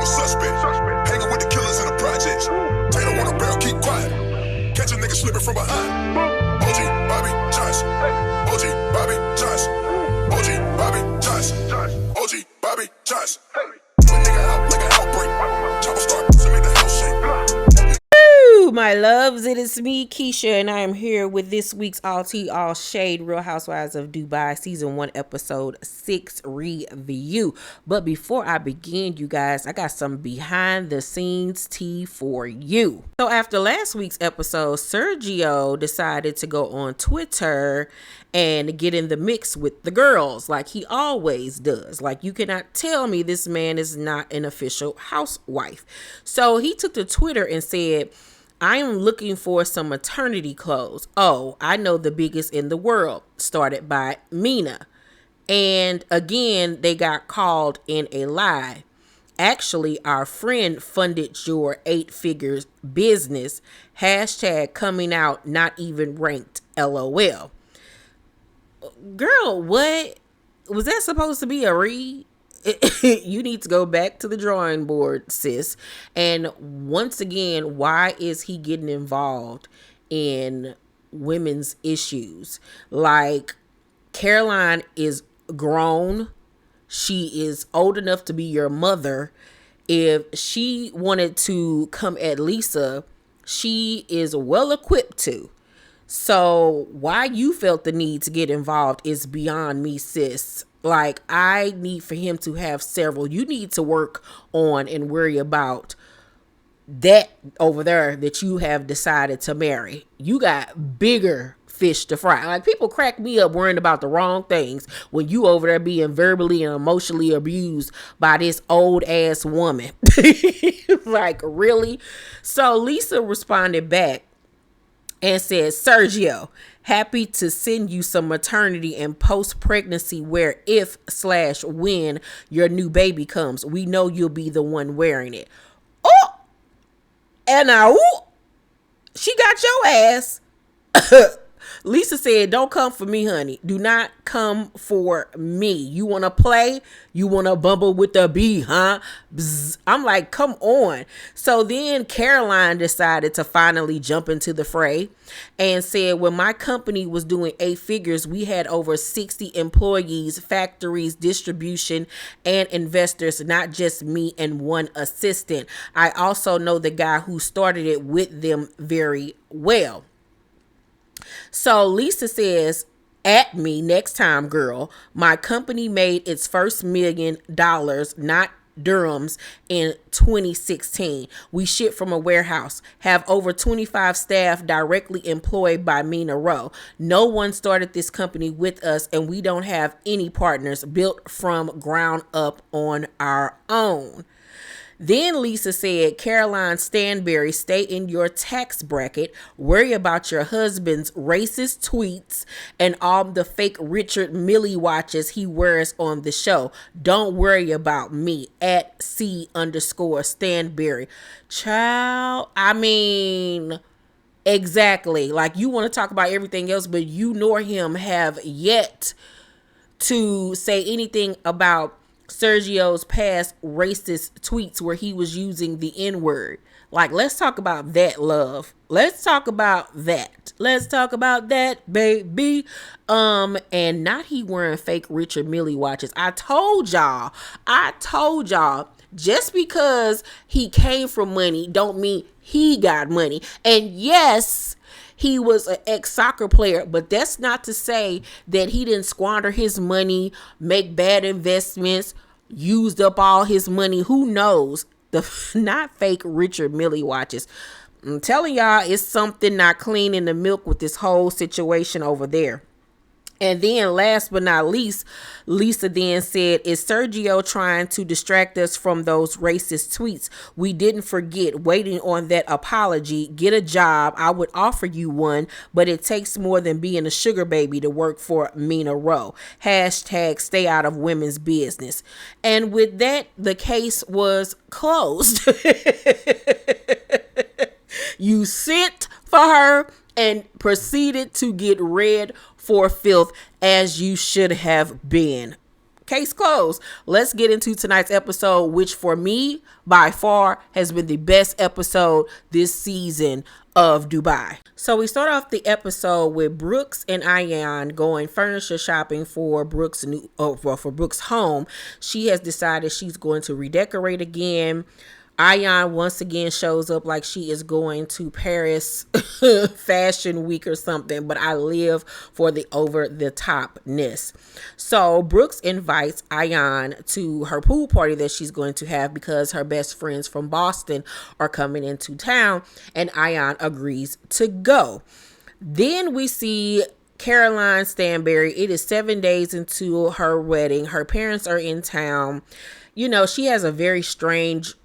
a suspect. Hanging with the killers in the projects. Taylor on a barrel, keep quiet. Catch a nigga slipping from behind. OG Bobby Johnson. OG Bobby Johnson. OG Bobby Johnson. OG Bobby Johnson. Put nigga out like an outbreak. Chopper start to make the house shake. My loves, it is me, Keisha, and I am here with this week's All Tea, All Shade Real Housewives of Dubai Season 1, Episode 6 review. But before I begin, you guys, I got some behind the scenes tea for you. So after last week's episode, Sergio decided to go on Twitter and get in the mix with the girls like he always does. Like, you cannot tell me this man is not an official housewife. So he took to Twitter and said, I am looking for some maternity clothes. Oh, I know the biggest in the world. Started by Mina. And again, they got called in a lie. Actually, our friend funded your 8 figures business. Hashtag coming out, not even ranked. LOL. Girl, what? Was that supposed to be a read? You need to go back to the drawing board, sis. And once again, why is he getting involved in women's issues? Like, Caroline is grown. She is old enough to be your mother. If she wanted to come at Lisa, she is well equipped to. So why you felt the need to get involved is beyond me, sis. Like, I need for him to have several. You need to work on and worry about that over there that you have decided to marry. You got bigger fish to fry. Like, people crack me up worrying about the wrong things when you over there being verbally and emotionally abused by this old ass woman. Like, really? So Lisa responded back and said, Sergio, happy to send you some maternity and post-pregnancy wear if/when your new baby comes. We know you'll be the one wearing it. Oh, and now, she got your ass. Lisa said, don't come for me, honey. Do not come for me. You want to play? You want to bumble with the bee, huh? Bzz. I'm like, come on. So then Caroline decided to finally jump into the fray and said, when my company was doing 8 figures, we had over 60 employees, factories, distribution, and investors, not just me and one assistant. I also know the guy who started it with them very well. So Lisa says, at me next time, girl. My company made its first $1 million, not dirhams, in 2016. We ship from a warehouse, have over 25 staff directly employed by Mina Rowe. No one started this company with us, and we don't have any partners, built from ground up on our own. Then Lisa said, Caroline Stanberry, stay in your tax bracket, worry about your husband's racist tweets and all the fake Richard Mille watches he wears on the show. Don't worry about me, at C_Stanberry. Child, I mean, exactly. Like, you want to talk about everything else, but you nor him have yet to say anything about Sergio's past racist tweets where he was using the N-word. Like, let's talk about that, love. Let's talk about that. Let's talk about that, baby. And not he wearing fake Richard Mille watches. I told y'all, just because he came from money don't mean he got money. And yes, he was an ex-soccer player, but that's not to say that he didn't squander his money, make bad investments, used up all his money. Who knows? The not fake Richard Mille watches. I'm telling y'all, it's something not clean in the milk with this whole situation over there. And then last but not least, Lisa then said, is Sergio trying to distract us from those racist tweets? We didn't forget, waiting on that apology. Get a job. I would offer you one, but it takes more than being a sugar baby to work for Mina Rowe. Hashtag stay out of women's business. And with that, the case was closed. You sent for her and proceeded to get red for filth, as you should have been. case closed. Let's get into tonight's episode, which for me, by far, has been the best episode this season of Dubai. So we start off the episode with Brooks and Ayan going furniture shopping for Brooks' for Brooks' home. She has decided she's going to redecorate again. Ayan once again shows up like she is going to Paris Fashion Week or something, but I live for the over-the-topness. So Brooks invites Ayan to her pool party that she's going to have because her best friends from Boston are coming into town, and Ayan agrees to go. Then we see Caroline Stanberry. It is 7 days into her wedding. Her parents are in town. You know, she has a very strained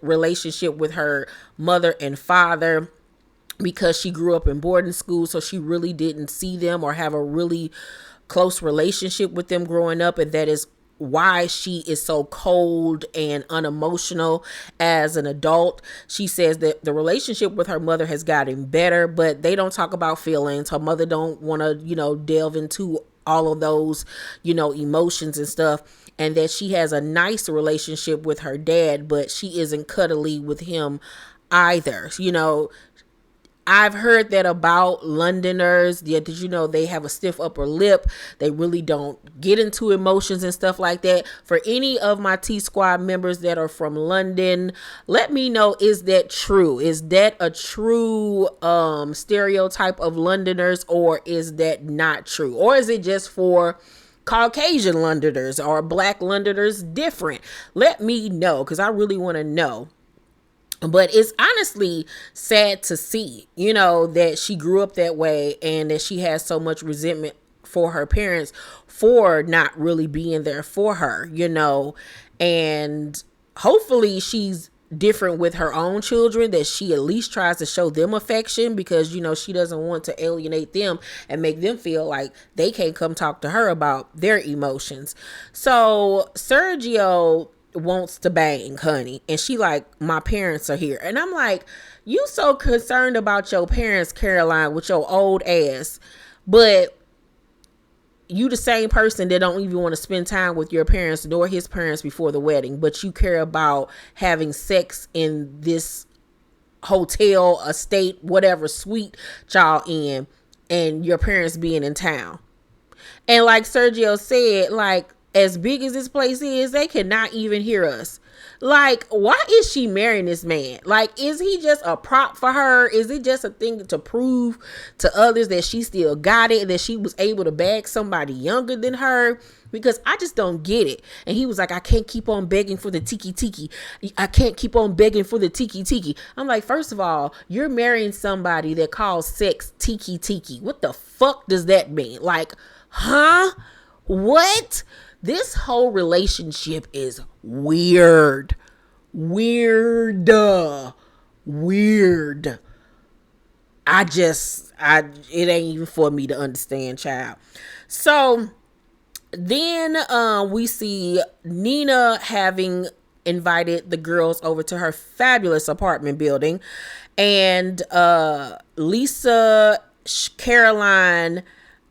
relationship with her mother and father because she grew up in boarding school, so she really didn't see them or have a really close relationship with them growing up, and that is why she is so cold and unemotional as an adult. She says that the relationship with her mother has gotten better, but they don't talk about feelings. Her mother don't want to, delve into all of those, emotions and stuff. And that she has a nice relationship with her dad, but she isn't cuddly with him either. I've heard that about Londoners. Yeah, did you know they have a stiff upper lip? They really don't get into emotions and stuff like that. For any of my T-Squad members that are from London, let me know, is that true? Is that a true stereotype of Londoners, or is that not true? Or is it just for Caucasian Londoners or Black Londoners different? Let me know, because I really want to know. But it's honestly sad to see, that she grew up that way and that she has so much resentment for her parents for not really being there for her, and hopefully she's different with her own children, that she at least tries to show them affection, because she doesn't want to alienate them and make them feel like they can't come talk to her about their emotions. So Sergio wants to bang, honey, and she like, my parents are here. And I'm like, you so concerned about your parents, Caroline, with your old ass, but you the same person that don't even want to spend time with your parents nor his parents before the wedding, but you care about having sex in this hotel, estate, whatever suite y'all in, and your parents being in town. And like Sergio said, like, as big as this place is, they cannot even hear us. Like, why is she marrying this man? Like, is he just a prop for her? Is it just a thing to prove to others that she still got it and that she was able to bag somebody younger than her? Because I just don't get it. And he was like, I can't keep on begging for the tiki tiki. I can't keep on begging for the tiki tiki. I'm like, first of all, you're marrying somebody that calls sex tiki tiki. What the fuck does that mean? Like, huh? What? This whole relationship is weird. Weird. It ain't even for me to understand, child. So then we see Nina having invited the girls over to her fabulous apartment building, and Lisa, Caroline,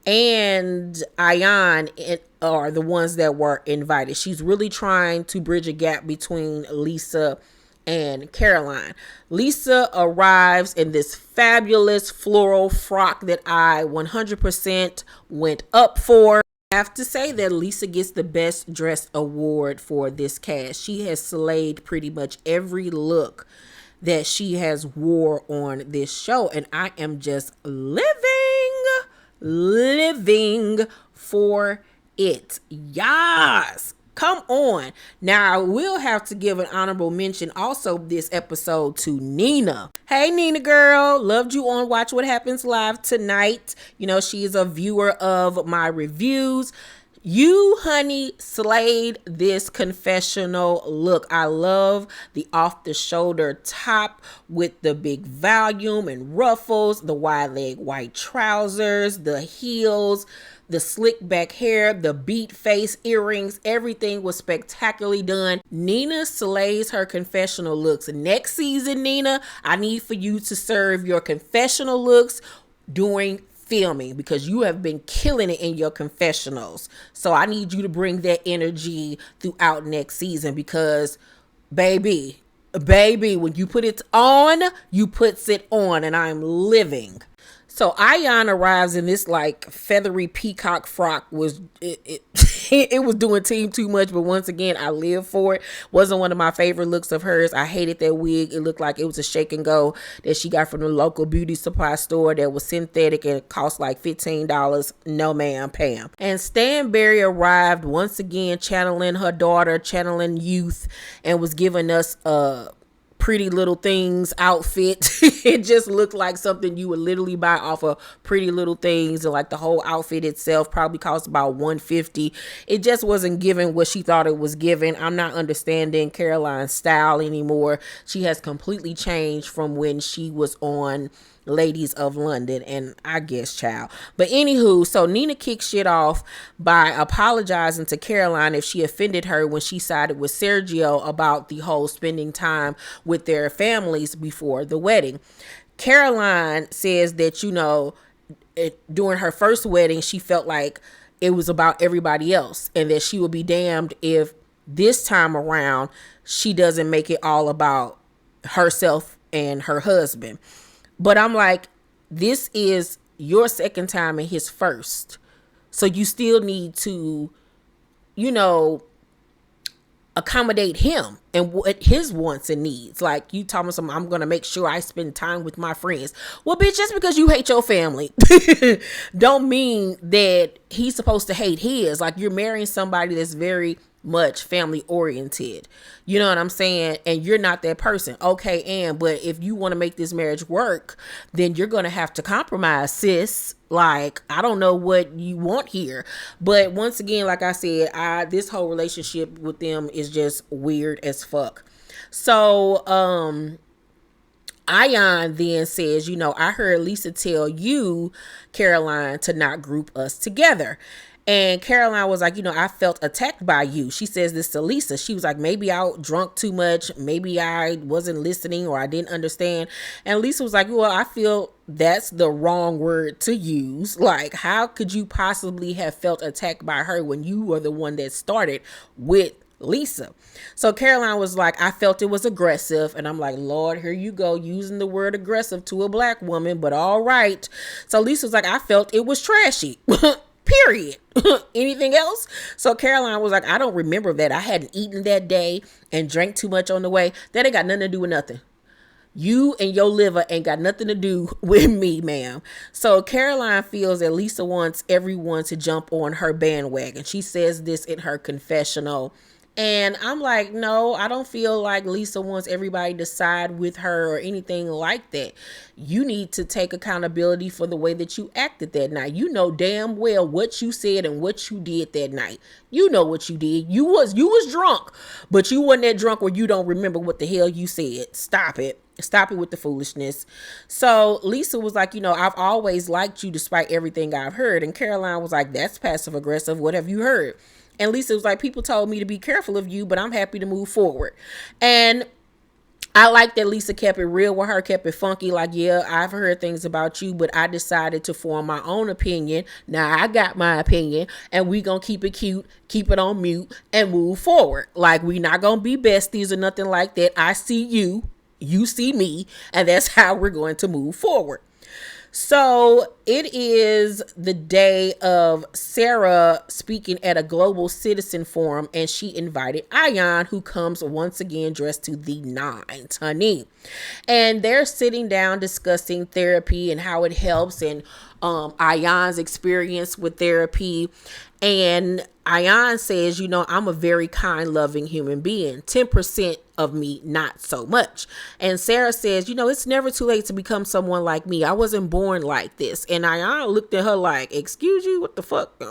and Ayan are the ones that were invited. She's really trying to bridge a gap between Lisa and Caroline. Lisa arrives in this fabulous floral frock that I 100% went up for. I have to say that Lisa gets the best dress award for this cast. She has slayed pretty much every look that she has wore on this show, and I am just living for it. Yes, come on. Now I will have to give an honorable mention also this episode to Nina. Hey Nina girl, loved you on Watch What Happens Live tonight. She is a viewer of my reviews. You, honey, slayed this confessional look. I love the off-the-shoulder top with the big volume and ruffles, the wide leg white trousers, the heels, the slick back hair, the beat face, earrings. Everything was spectacularly done. Nina slays her confessional looks. Next season, Nina, I need for you to serve your confessional looks during filming because you have been killing it in your confessionals. So I need you to bring that energy throughout next season because baby, when you put it on, you puts it on, and I'm living. So Ayan arrives in this like feathery peacock frock. It was doing team too much, but once again, I live for it. Wasn't one of my favorite looks of hers. I hated that wig. It looked like it was a shake and go that she got from the local beauty supply store that was synthetic and it cost like $15. No ma'am, Pam. And Stanberry arrived once again, channeling her daughter, channeling youth, and was giving us a Pretty Little Things outfit. It just looked like something you would literally buy off of Pretty Little Things, and like the whole outfit itself probably cost about $150. It just wasn't giving what she thought it was giving. I'm not understanding Caroline's style anymore. She has completely changed from when she was on Ladies of London, and I guess child. But anywho, so Nina kicked shit off by apologizing to Caroline if she offended her when she sided with Sergio about the whole spending time with their families before the wedding. Caroline says that, during her first wedding, she felt like it was about everybody else, and that she would be damned if this time around she doesn't make it all about herself and her husband. But I'm like, this is your second time and his first. So you still need to, accommodate him and what his wants and needs. Like, you talking something, I'm going to make sure I spend time with my friends. Well, bitch, just because you hate your family don't mean that he's supposed to hate his. Like, you're marrying somebody that's very much family oriented, you know what I'm saying, and you're not that person. Okay, but if you want to make this marriage work, then you're gonna have to compromise, sis. Like, I don't know what you want here, but once again, like I said, this whole relationship with them is just weird as fuck. So Ayan then says, I heard Lisa tell you, Caroline, to not group us together. And Caroline was like, I felt attacked by you. She says this to Lisa. She was like, maybe I drunk too much. Maybe I wasn't listening or I didn't understand. And Lisa was like, well, I feel that's the wrong word to use. Like, how could you possibly have felt attacked by her when you were the one that started with Lisa? So Caroline was like, I felt it was aggressive. And I'm like, Lord, here you go, using the word aggressive to a black woman, but all right. So Lisa was like, I felt it was trashy. Period. Anything else? So Caroline was like, I don't remember that. I hadn't eaten that day and drank too much on the way. That ain't got nothing to do with nothing. You and your liver ain't got nothing to do with me, ma'am. So Caroline feels that Lisa wants everyone to jump on her bandwagon. She says this in her confessional. And I'm like, no, I don't feel like Lisa wants everybody to side with her or anything like that. You need to take accountability for the way that you acted that night. You know damn well what you said and what you did that night. You know what you did. You was drunk, but you wasn't that drunk where you don't remember what the hell you said. Stop it. Stop it with the foolishness. So Lisa was like, I've always liked you despite everything I've heard. And Caroline was like, that's passive aggressive. What have you heard? And Lisa was like, people told me to be careful of you, but I'm happy to move forward. And I like that Lisa kept it real with her, kept it funky. Like, yeah, I've heard things about you, but I decided to form my own opinion. Now I got my opinion, and we gonna keep it cute, keep it on mute, and move forward. Like, we not gonna be besties or nothing like that. I see you, you see me, and that's how we're going to move forward. So it is the day of Sarah speaking at a global citizen forum, and she invited Ayan, who comes once again dressed to the nines, honey. And they're sitting down discussing therapy and how it helps, and Ayan's experience with therapy. And Ayan says, I'm a very kind, loving human being. 10% of me, not so much. And Sarah says, it's never too late to become someone like me. I wasn't born like this. And Ayan looked at her like, excuse you, what the fuck?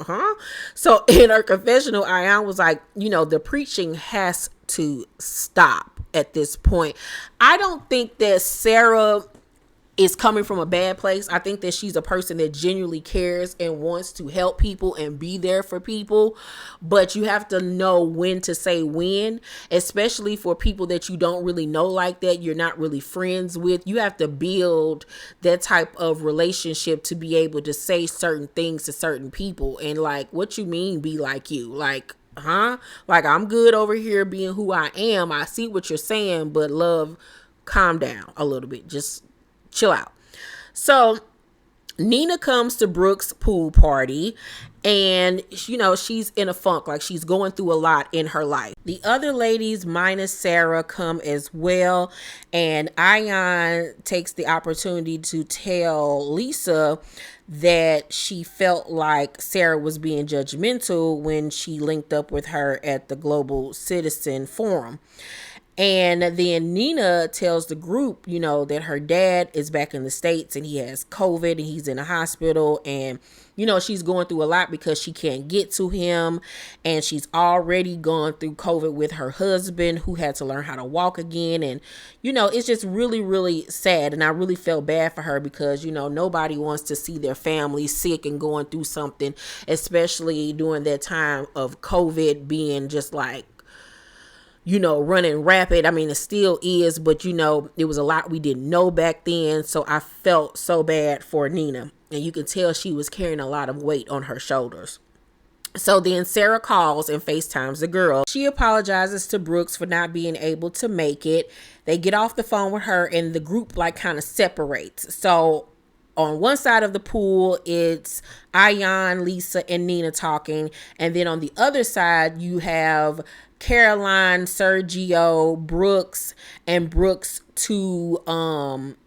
So in her confessional, Ayan was like, the preaching has to stop at this point. I don't think that Sarah is coming from a bad place. I think that she's a person that genuinely cares and wants to help people and be there for people. But you have to know when to say when, especially for people that you don't really know like that, you're not really friends with. You have to build that type of relationship to be able to say certain things to certain people. And like, what you mean be like you? Like, like, I'm good over here being who I am. I see what you're saying, but love, calm down a little bit. Just chill out. So Nina comes to Brooke's pool party, and she's in a funk, like she's going through a lot in her life. The other ladies minus Sarah come as well, and Ayan takes the opportunity to tell Lisa that she felt like Sarah was being judgmental when she linked up with her at the Global Citizen Forum. And then Nina tells the group, that her dad is back in the States and he has COVID and he's in a hospital. And, she's going through a lot because she can't get to him. And she's already gone through COVID with her husband, who had to learn how to walk again. And, it's just really, really sad. And I really felt bad for her because, nobody wants to see their family sick and going through something, especially during that time of COVID being just like, running rapid. I mean, it still is, but it was a lot we didn't know back then. So I felt so bad for Nina, and you can tell she was carrying a lot of weight on her shoulders. So then Sarah calls and FaceTimes the girl. She apologizes to Brooks for not being able to make it. They get off the phone with her, and the group kind of separates. So on one side of the pool, it's Ayan, Lisa, and Nina talking. And then on the other side, you have Caroline, Sergio, Brooks, and Brooks' two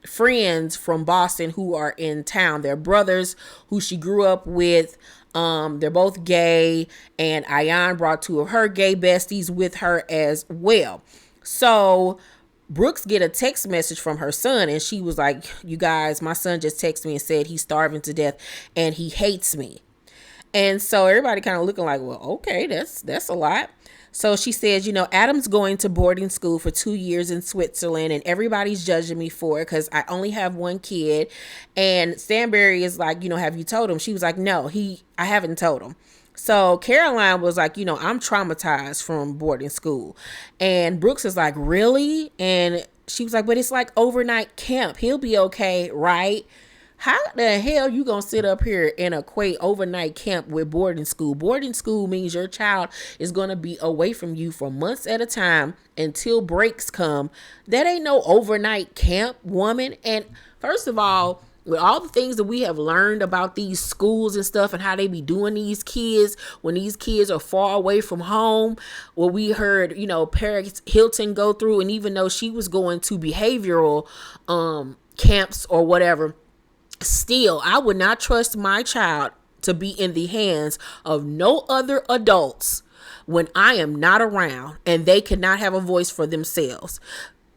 friends from Boston who are in town. They're brothers who she grew up with. They're both gay, and Ayan brought two of her gay besties with her as well. So Brooks get a text message from her son, and she was like, you guys, my son just texted me and said he's starving to death and he hates me. And so everybody kind of looking like, well, okay, that's a lot. So she says, Adam's going to boarding school for 2 years in Switzerland, and everybody's judging me for it because I only have one kid. And Stanberry is like, have you told him? She was like, no, I haven't told him. So Caroline was like, I'm traumatized from boarding school. And Brooks is like, really? And she was like, but it's like overnight camp. He'll be okay, right? How the hell you gonna sit up here and equate overnight camp with boarding school? Boarding school means your child is gonna be away from you for months at a time until breaks come. That ain't no overnight camp, woman. And first of all, with all the things that we have learned about these schools and stuff and how they be doing these kids when these kids are far away from home, what we heard, Paris Hilton go through, and even though she was going to behavioral camps or whatever, still, I would not trust my child to be in the hands of no other adults when I am not around and they cannot have a voice for themselves.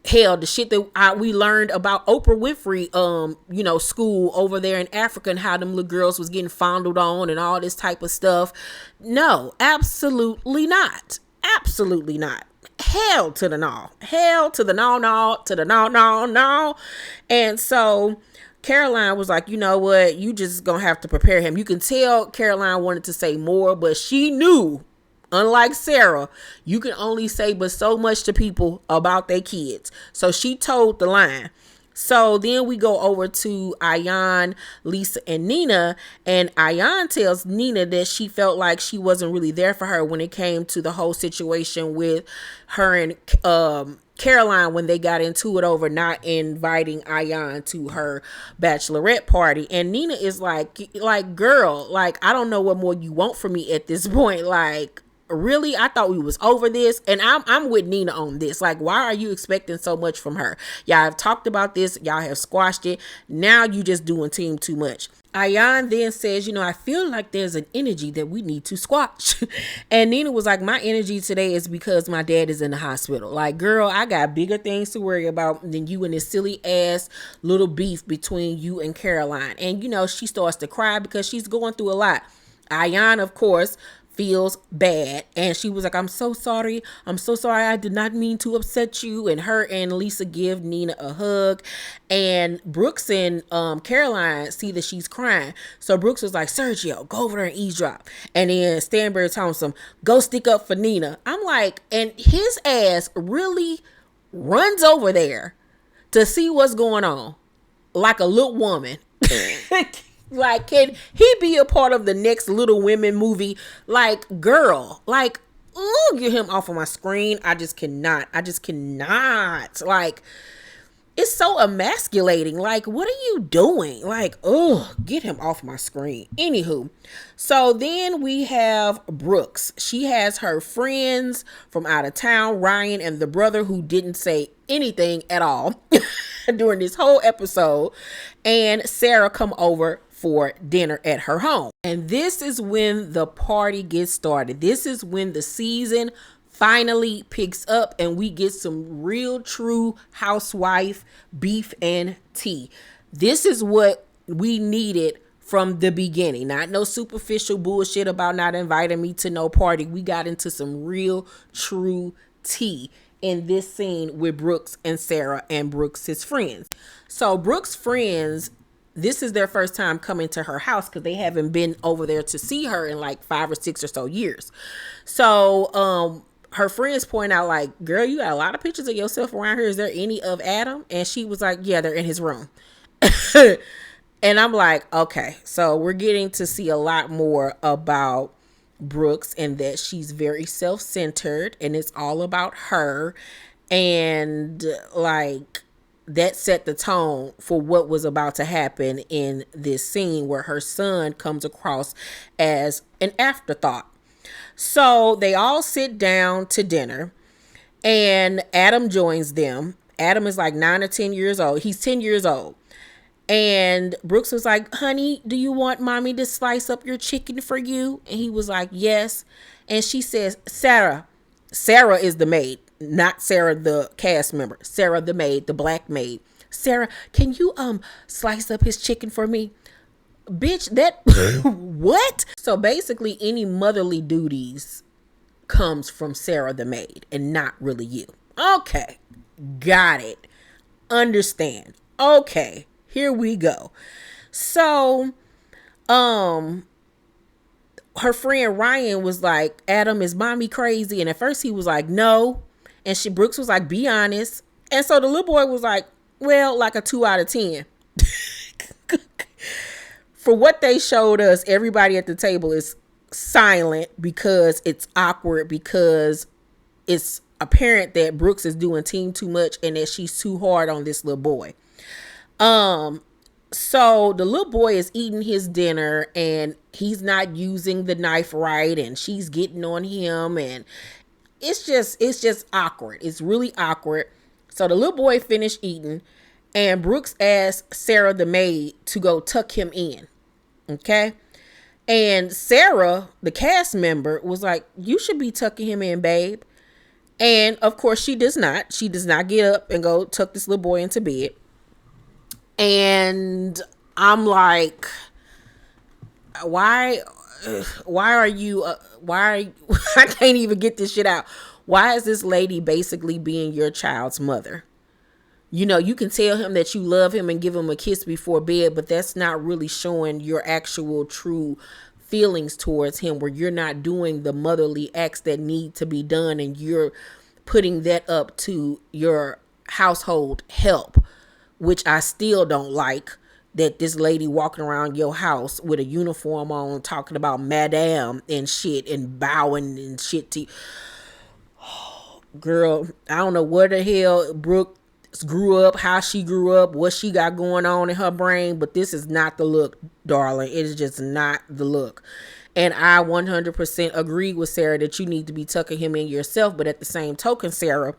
Hell, the shit that we learned about Oprah Winfrey, school over there in Africa and how them little girls was getting fondled on and all this type of stuff. No, absolutely not. Absolutely not. Hell to the no. Hell to the no, to the no. And so Caroline was like, you know what? You just gonna have to prepare him. You can tell Caroline wanted to say more, but she knew, unlike Sarah, you can only say but so much to people about their kids. So she told the line. So then we go over to Ayan, Lisa, and Nina. And Ayan tells Nina that she felt like she wasn't really there for her when it came to the whole situation with her and Caroline when they got into it over not inviting Ayan to her bachelorette party. And Nina is like, girl, like, I don't know what more you want from me at this point. Like, really? I thought we was over this. And I'm with Nina on this. Like, why are you expecting so much from her? Y'all have talked about this. Y'all have squashed it. Now you just doing team too much. Ayan then says, I feel like there's an energy that we need to squash. And Nina was like, my energy today is because my dad is in the hospital. Like, girl, I got bigger things to worry about than you and this silly ass little beef between you and Caroline. And, she starts to cry because she's going through a lot. Ayan, of course, feels bad, and she was like, I'm so sorry, I did not mean to upset you. And her and Lisa give Nina a hug, and Brooks and Caroline see that she's crying, so Brooks was like, Sergio, go over there and eavesdrop. And then Stanbury tells him, go stick up for Nina. I'm like, and his ass really runs over there to see what's going on like a little woman. Like, can he be a part of the next Little Women movie? Like, girl, like, ooh, get him off of my screen. I just cannot. Like, it's so emasculating. Like, what are you doing? Like, oh, get him off my screen. Anywho, so then we have Brooks. She has her friends from out of town, Ryan and the brother, who didn't say anything at all during this whole episode, and Sarah come over for dinner at her home. And this is when the party gets started. This is when the season finally picks up and we get some real true housewife beef and tea. This is what we needed from the beginning. Not no superficial bullshit about not inviting me to no party. We got into some real true tea in this scene with Brooks and Sarah and Brooks' friends. So Brooks' friends, this is their first time coming to her house because they haven't been over there to see her in like 5 or 6 or so years. So her friends point out, like, girl, you got a lot of pictures of yourself around here. Is there any of Adam? And she was like, yeah, they're in his room. And I'm like, okay, so we're getting to see a lot more about Brooks and that she's very self-centered and it's all about her. And like, that set the tone for what was about to happen in this scene where her son comes across as an afterthought. So they all sit down to dinner and Adam joins them. Adam is like 9 or 10 years old. He's 10 years old. And Brooks was like, honey, do you want mommy to slice up your chicken for you? And he was like, yes. And she says, Sarah is the maid, not Sarah, the cast member. Sarah, the maid, the black maid. Sarah, can you slice up his chicken for me? Bitch, that what? So basically any motherly duties comes from Sarah the maid and not really you. Okay. Got it. Understand. Okay. Here we go. So her friend Ryan was like, Adam, is mommy crazy? And at first he was like, no. And Brooks was like, be honest. And so the little boy was like, well, like a 2 out of 10. For what they showed us, everybody at the table is silent because it's awkward, because it's apparent that Brooks is doing team too much and that she's too hard on this little boy. So the little boy is eating his dinner and he's not using the knife right and she's getting on him and it's just awkward. It's really awkward. So the little boy finished eating and Brooks asked Sarah the maid to go tuck him in. Okay. And Sarah, the cast member, was like, you should be tucking him in, babe. And of course she does not. She does not get up and go tuck this little boy into bed. And I'm like, why are you, I can't even get this shit out. Why is this lady basically being your child's mother? You know, you can tell him that you love him and give him a kiss before bed, but that's not really showing your actual true feelings towards him, where you're not doing the motherly acts that need to be done and you're putting that up to your household help, which I still don't like, that this lady walking around your house with a uniform on talking about madam and shit and bowing and shit to you. Oh, girl, I don't know where the hell Brooke grew up, how she grew up, what she got going on in her brain, but this is not the look, darling. It is just not the look. And I 100% agree with Sarah that you need to be tucking him in yourself, but at the same token, Sarah,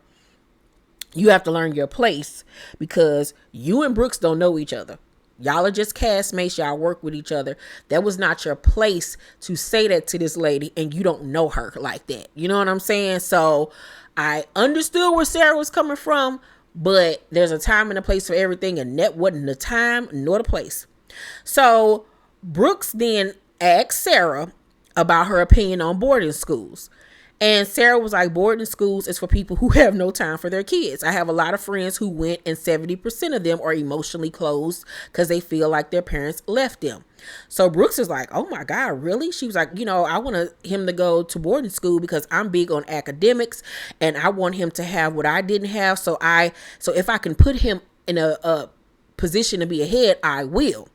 you have to learn your place, because you and Brooks don't know each other. Y'all are just castmates. Y'all work with each other. That was not your place to say that to this lady, and you don't know her like that. You know what I'm saying? So I understood where Sarah was coming from, but there's a time and a place for everything, and that wasn't the time nor the place. So Brooks then asked Sarah, about her opinion on boarding schools. And Sarah was like, boarding schools is for people who have no time for their kids. I have a lot of friends who went, and 70% of them are emotionally closed because they feel like their parents left them. So Brooks is like, oh my God, really? She was like, I want him to go to boarding school because I'm big on academics and I want him to have what I didn't have. So if I can put him in a position to be ahead, I will.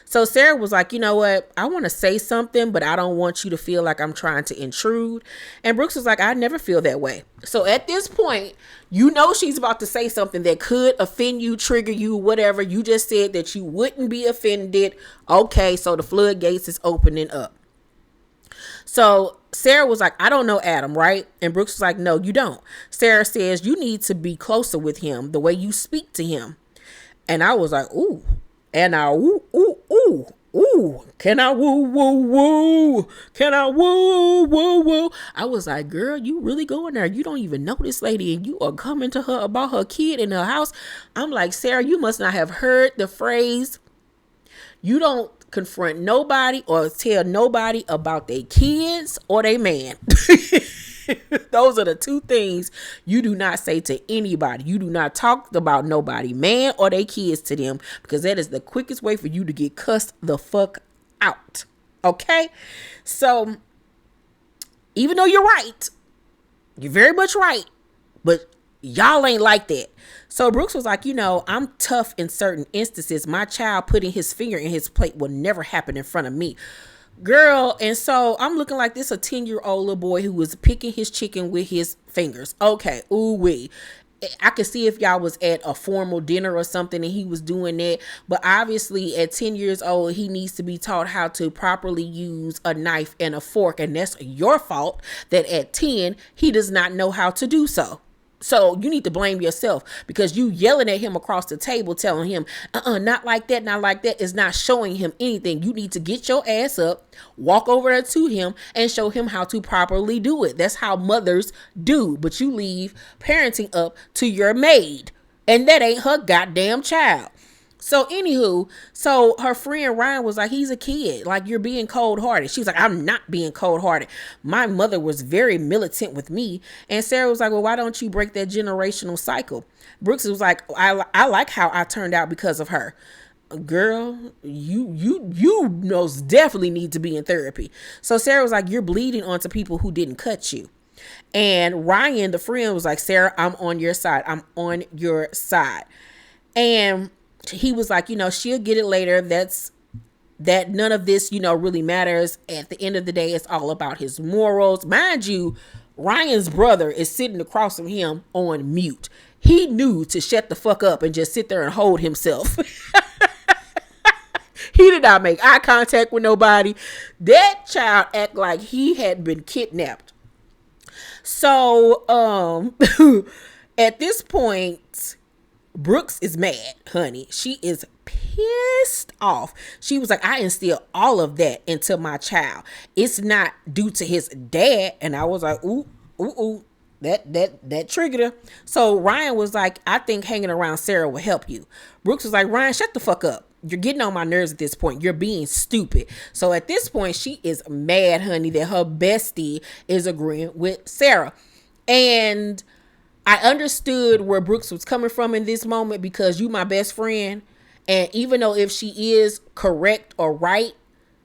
So Sarah was like, you know what? I want to say something, but I don't want you to feel like I'm trying to intrude. And Brooks was like, I never feel that way. So at this point, she's about to say something that could offend you, trigger you, whatever. You just said that you wouldn't be offended. Okay, so the floodgates is opening up. So Sarah was like, I don't know Adam, right? And Brooks was like, no, you don't. Sarah says, you need to be closer with him, the way you speak to him. And I was like, ooh. And I ooh. Can I woo? Can I woo? I was like, girl, you really going there? You don't even know this lady and you are coming to her about her kid in her house. I'm like, Sarah, you must not have heard the phrase, you don't confront nobody or tell nobody about their kids or their man. Those are the two things you do not say to anybody. You do not talk about nobody, man or their kids, to them, because that is the quickest way for you to get cussed the fuck out. Okay? So, even though you're right, you're very much right, but y'all ain't like that. So Brooks was like, I'm tough in certain instances. My child putting his finger in his plate will never happen in front of me. Girl, and so I'm looking like this a 10-year-old little boy who was picking his chicken with his fingers. Okay, ooh-wee. I could see if y'all was at a formal dinner or something and he was doing that. But obviously at 10 years old, he needs to be taught how to properly use a knife and a fork. And that's your fault that at 10, he does not know how to do so. So you need to blame yourself, because you yelling at him across the table, telling him, not like that is not showing him anything. You need to get your ass up, walk over there to him and show him how to properly do it. That's how mothers do. But you leave parenting up to your maid, and that ain't her goddamn child. So anywho, so her friend Ryan was like, he's a kid. Like, you're being cold hearted. She was like, I'm not being cold hearted. My mother was very militant with me. And Sarah was like, well, why don't you break that generational cycle? Brooks was like, I like how I turned out because of her. Girl, you most definitely need to be in therapy. So Sarah was like, you're bleeding onto people who didn't cut you. And Ryan, the friend, was like, Sarah, I'm on your side. I'm on your side. And he was like, she'll get it later. That none of this, really matters. At the end of the day, it's all about his morals. Mind you, Ryan's brother is sitting across from him on mute. He knew to shut the fuck up and just sit there and hold himself. He did not make eye contact with nobody. That child act like he had been kidnapped. So, at this point, Brooks is mad, honey. She is pissed off. She was like, I instill all of that into my child. It's not due to his dad. And I was like, ooh. That triggered her. So Ryan was like, I think hanging around Sarah will help you. Brooks was like, Ryan, shut the fuck up. You're getting on my nerves at this point. You're being stupid. So at this point, she is mad, honey, that her bestie is agreeing with Sarah. And I understood where Brooks was coming from in this moment, because you my best friend. And even though if she is correct or right,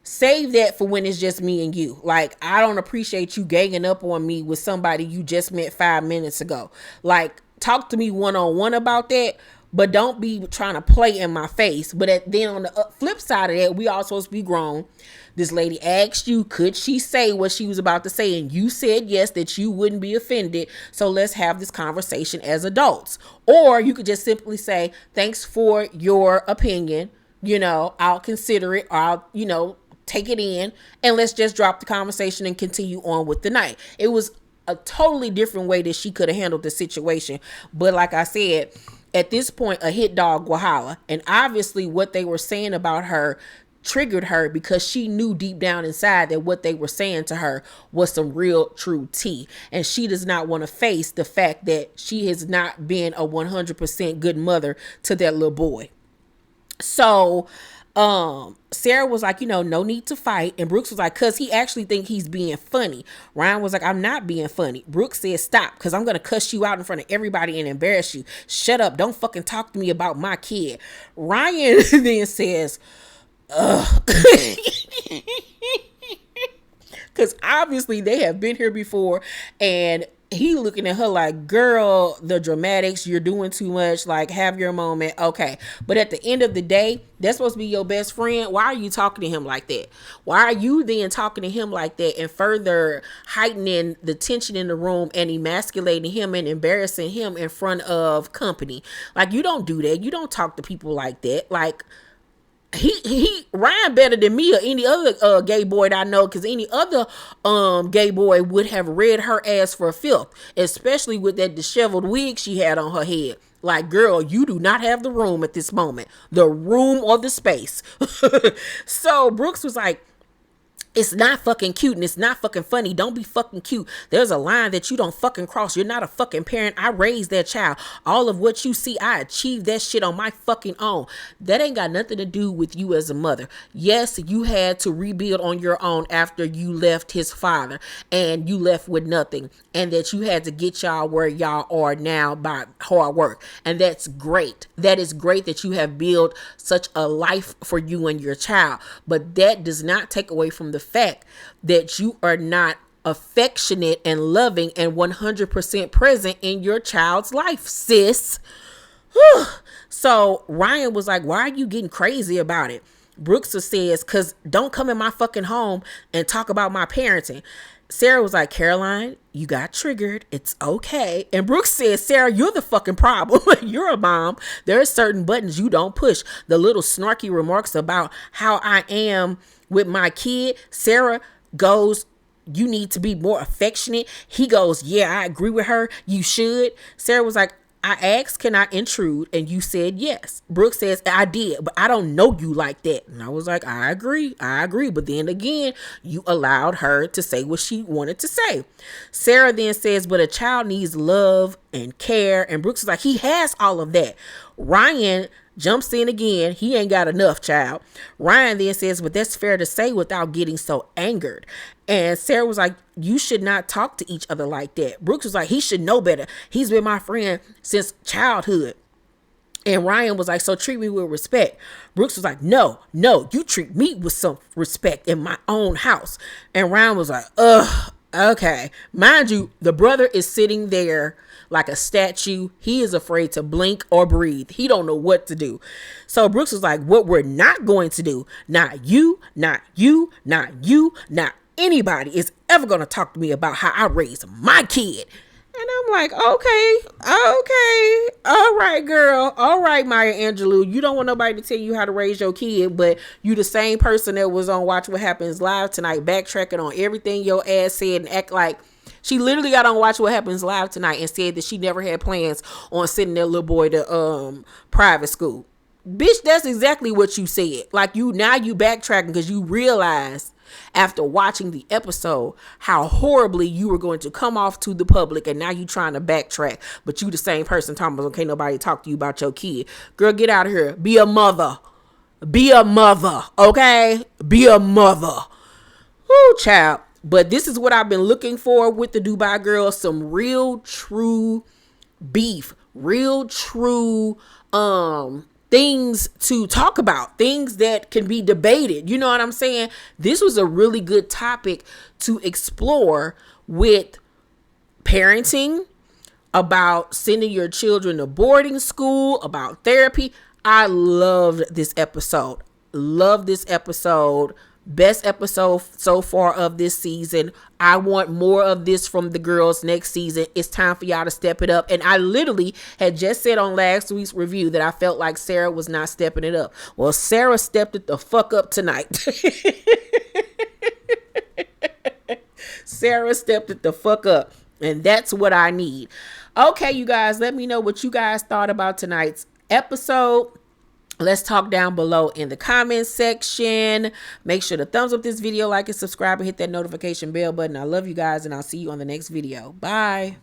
save that for when it's just me and you. Like, I don't appreciate you ganging up on me with somebody you just met 5 minutes ago. Like, talk to me one-on-one about that, but don't be trying to play in my face. But then on the flip side of that, we all supposed to be grown. This lady asked you, could she say what she was about to say? And you said yes, that you wouldn't be offended. So let's have this conversation as adults. Or you could just simply say, thanks for your opinion. I'll consider it, or I'll, take it in, and let's just drop the conversation and continue on with the night. It was a totally different way that she could have handled the situation. But like I said, at this point, a hit dog will holler. And obviously what they were saying about her triggered her, because she knew deep down inside that what they were saying to her was some real true tea. And she does not want to face the fact that she has not been a 100% good mother to that little boy. So Sarah was like, no need to fight. And Brooks was like, cause he actually think he's being funny. Ryan was like, I'm not being funny. Brooks said, stop, cause I'm gonna cuss you out in front of everybody and embarrass you. Shut up. Don't fucking talk to me about my kid. Ryan then says, ugh. Cause obviously they have been here before, and he looking at her like, girl, the dramatics, you're doing too much, like, have your moment. Okay. But at the end of the day, that's supposed to be your best friend. Why are you talking to him like that? Why are you then talking to him like that and further heightening the tension in the room and emasculating him and embarrassing him in front of company? Like, you don't do that. You don't talk to people like that. Like, he Ryan better than me or any other gay boy that I know, because any other gay boy would have read her ass for filth, especially with that disheveled wig she had on her head. Like, girl, you do not have the room at this moment, the room or the space. So Brooks was like, it's not fucking cute and it's not fucking funny. Don't be fucking cute. There's a line that you don't fucking cross. You're not a fucking parent. I raised that child. All of what you see, I achieved that shit on my fucking own. That ain't got nothing to do with you as a mother. Yes, you had to rebuild on your own after you left his father and you left with nothing, and that you had to get y'all where y'all are now by hard work. And that's great. That is great that you have built such a life for you and your child. But that does not take away from the fact that you are not affectionate and loving and 100% present in your child's life, sis. So Ryan was like, why are you getting crazy about it? Brooks says, cause don't come in my fucking home and talk about my parenting. Sarah was like, Caroline, you got triggered. It's okay. And Brooks says, Sarah, you're the fucking problem. You're a mom. There are certain buttons you don't push. The little snarky remarks about how I am with my kid. Sarah goes, you need to be more affectionate. He goes, yeah, I agree with her. You should. Sarah was like, I asked, can I intrude? And you said yes. Brooke says, I did, but I don't know you like that. And I was like, I agree. But then again, you allowed her to say what she wanted to say. Sarah then says, but a child needs love and care. And Brooks is like, he has all of that. Ryan jumps in again. He ain't got enough, child. Ryan then says, but that's fair to say without getting so angered. And Sarah was like, you should not talk to each other like that. Brooks was like, he should know better. He's been my friend since childhood. And Ryan was like, so treat me with respect. Brooks was like, no, you treat me with some respect in my own house. And Ryan was like, ugh, okay. Mind you, the brother is sitting there like a statue. He is afraid to blink or breathe. He don't know what to do. So Brooks was like, what we're not going to do, not you, not anybody is ever going to talk to me about how I raised my kid. And I'm like, okay. All right, girl. All right, Maya Angelou. You don't want nobody to tell you how to raise your kid, but you the same person that was on Watch What Happens Live tonight, backtracking on everything your ass said and act like she literally got on Watch What Happens Live tonight and said that she never had plans on sending that little boy to private school. Bitch, that's exactly what you said. Like, you backtracking because you realized after watching the episode how horribly you were going to come off to the public, and now you trying to backtrack, but you the same person talking about, okay, nobody talk to you about your kid. Girl, get out of here. Be a mother, okay? Be a mother. Whoo, child. But this is what I've been looking for with the Dubai girls, some real true beef, real true things to talk about, things that can be debated. You know what I'm saying? This was a really good topic to explore with parenting, about sending your children to boarding school, about therapy. I loved this episode. Best episode so far of this season. I want more of this from the girls next season. It's time for y'all to step it up. And I literally had just said on last week's review that I felt like Sarah was not stepping it up. Well, Sarah stepped it the fuck up tonight. Sarah stepped it the fuck up. And that's what I need. Okay, you guys, let me know what you guys thought about tonight's episode. Let's talk down below in the comments section. Make sure to thumbs up this video, like and subscribe, and hit that notification bell button. I love you guys, and I'll see you on the next video. Bye.